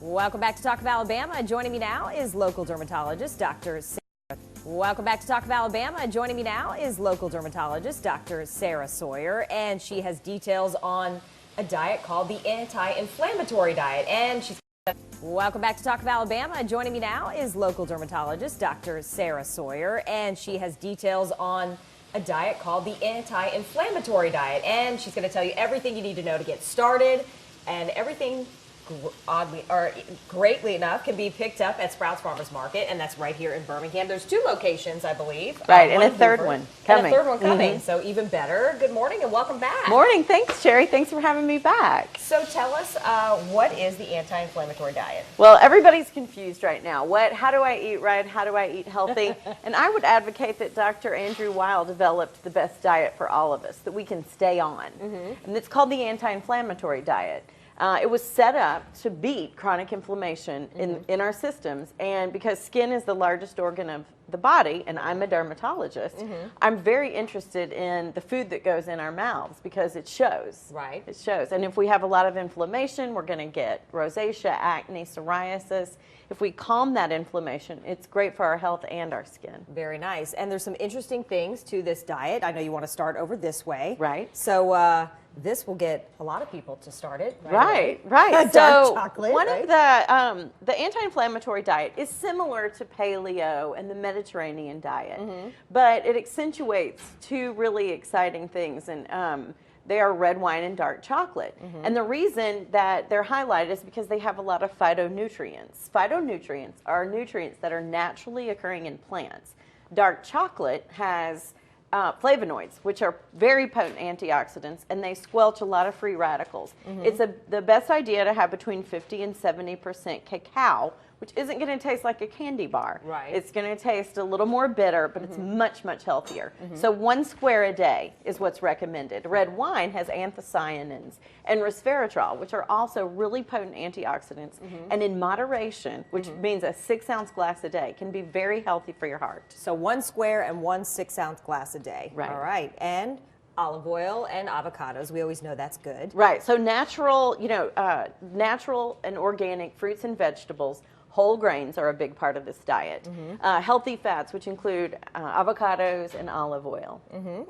Welcome back to Talk of Alabama. Joining me now is local dermatologist Dr. Sarah. Welcome back to Talk of Alabama. Joining me now is local dermatologist Dr. Sarah Sawyer, and she has details on a diet called the Anti-Inflammatory Diet. And she's Welcome back to Talk of Alabama. Joining me now is local dermatologist Dr. Sarah Sawyer, and she has details on a diet called the Anti-Inflammatory Diet. And she's going to tell you everything you need to know to get started, and everything oddly or greatly enough can be picked up at Sprouts Farmers Market, and that's right here in Birmingham. There's 2 locations, I believe. Right, and a third one coming. And a third one coming, so even better. Good morning and welcome back. Morning, thanks Sherry, thanks for having me back. So tell us, what is the anti-inflammatory diet? Well, everybody's confused right now. How do I eat right? How do I eat healthy? And I would advocate that Dr. Andrew Weil developed the best diet for all of us that we can stay on. And it's called the anti-inflammatory diet. It was set up to beat chronic inflammation in our systems, and because skin is the largest organ of the body, and I'm a dermatologist, I'm very interested in the food that goes in our mouths because it shows. Right. It shows. And if we have a lot of inflammation, we're going to get rosacea, acne, psoriasis. If we calm that inflammation, it's great for our health and our skin. Very nice. And there's some interesting things to this diet. I know you want to start over this way. Right. So this will get a lot of people to start it. Right. Dark So chocolate, one right? of the anti-inflammatory diet is similar to paleo and the Mediterranean diet, but it accentuates 2 really exciting things, and they are red wine and dark chocolate. And the reason that they're highlighted is because they have a lot of phytonutrients. Phytonutrients are nutrients that are naturally occurring in plants. Dark chocolate has flavonoids, which are very potent antioxidants, and they squelch a lot of free radicals. It's the best idea to have between 50 and 70% cacao, which isn't going to taste like a candy bar. Right. It's going to taste a little more bitter, but it's much, much healthier. So 1 square a day is what's recommended. Red wine has anthocyanins and resveratrol, which are also really potent antioxidants, and in moderation, which means a 6-ounce glass a day, can be very healthy for your heart. So 1 square and 1 6-ounce glass a day. Right. All right. And olive oil and avocados. We always know that's good. Right. So natural, natural and organic fruits and vegetables. Whole grains are a big part of this diet. Healthy fats, which include avocados and olive oil.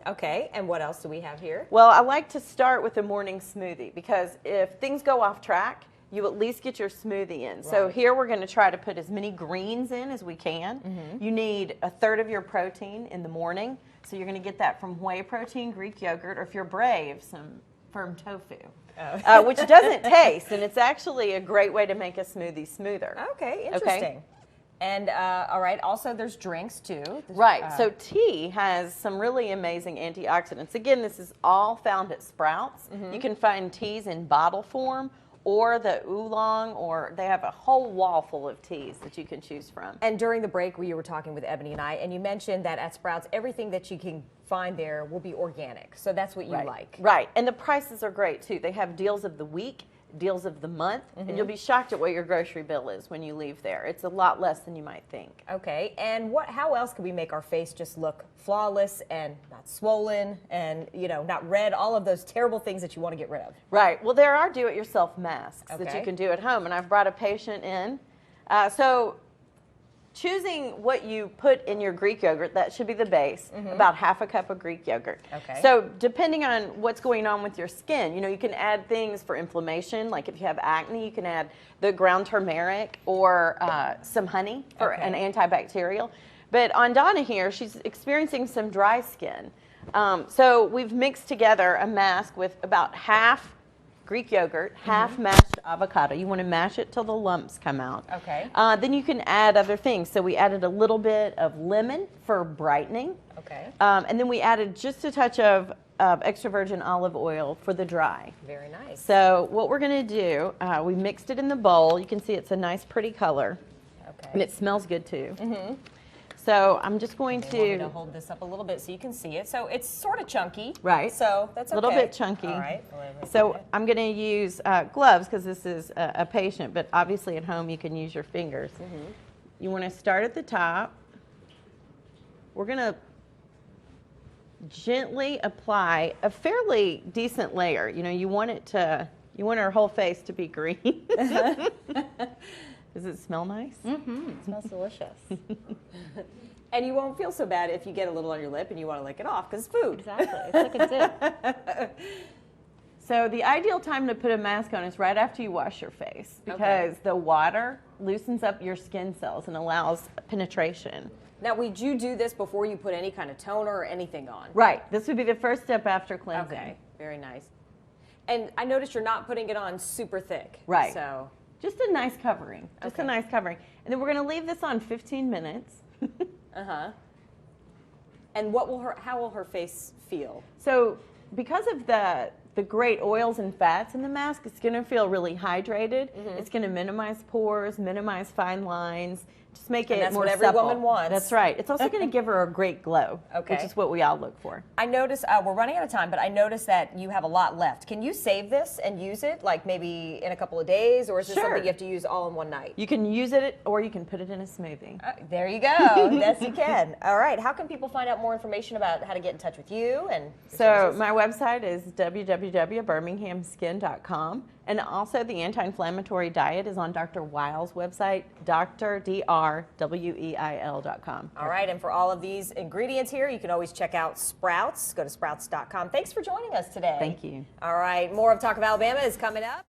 Okay, and what else do we have here? Well, I like to start with a morning smoothie because if things go off track, you at least get your smoothie in. Right. So here we're going to try to put as many greens in as we can. You need 1/3 of your protein in the morning. So you're going to get that from whey protein, Greek yogurt, or if you're brave, some firm tofu. Which doesn't taste, and it's actually a great way to make a smoothie smoother. Okay, interesting. Okay. And all right, also there's drinks too. Right, so tea has some really amazing antioxidants. Again, this is all found at Sprouts. You can find teas in bottle form, or the oolong, or they have a whole wall full of teas that you can choose from. And during the break, you were talking with Ebony and I, and you mentioned that at Sprouts, everything that you can find there will be organic. So that's what you like. Right, and the prices are great too. They have deals of the week, deals of the month, and you'll be shocked at what your grocery bill is when you leave there. It's a lot less than you might think. Okay, and how else can we make our face just look flawless and not swollen and, not red, all of those terrible things that you want to get rid of? Right, well, there are do-it-yourself masks that you can do at home, and I've brought a patient in. So choosing what you put in your Greek yogurt, that should be the base, about 1/2 cup of Greek yogurt. Okay. So depending on what's going on with your skin, you can add things for inflammation, like if you have acne, you can add the ground turmeric or some honey for an antibacterial. But on Donna here, she's experiencing some dry skin. So we've mixed together a mask with about 1/2 Greek yogurt, 1/2 mashed avocado. You want to mash it till the lumps come out. Okay. Then you can add other things. So we added a little bit of lemon for brightening. Okay. And then we added just a touch of extra virgin olive oil for the dry. Very nice. So what we're going to do, we mixed it in the bowl. You can see it's a nice pretty color. Okay. And it smells good too. So I'm just going to... want me to hold this up a little bit so you can see it. So it's sort of chunky. Right. So that's okay. A little bit chunky. All right. So I'm going to use gloves because this is a patient, but obviously at home you can use your fingers. You want to start at the top. We're going to gently apply a fairly decent layer. You want it to You want her whole face to be green. Does it smell nice? Mm-hmm. It smells delicious. And you won't feel so bad if you get a little on your lip and you want to lick it off because it's food. Exactly. It's like a dip. So the ideal time to put a mask on is right after you wash your face because the water loosens up your skin cells and allows penetration. Now, would you do this before you put any kind of toner or anything on? Right. This would be the first step after cleansing. Okay. Very nice. And I noticed you're not putting it on super thick. Right. So just a nice covering. Just a nice covering. And then we're going to leave this on 15 minutes. And how will her face feel? So because of the great oils and fats in the mask, it's going to feel really hydrated. It's going to minimize pores, minimize fine lines, just make it that's more what every supple. woman wants. That's right. It's also going to give her a great glow, which is what we all look for. I noticed, we're running out of time, but I noticed that you have a lot left. Can you save this and use it, like maybe in a couple of days, or is this something you have to use all in one night? You can use it, or you can put it in a smoothie. There you go. Yes, you can. All right. How can people find out more information about how to get in touch with you? And so my website is www.birminghamskin.com. And also the anti-inflammatory diet is on Dr. Weil's website, drweil.com. All right, and for all of these ingredients here, you can always check out Sprouts. Go to sprouts.com. Thanks for joining us today. Thank you. All right, more of Talk of Alabama is coming up.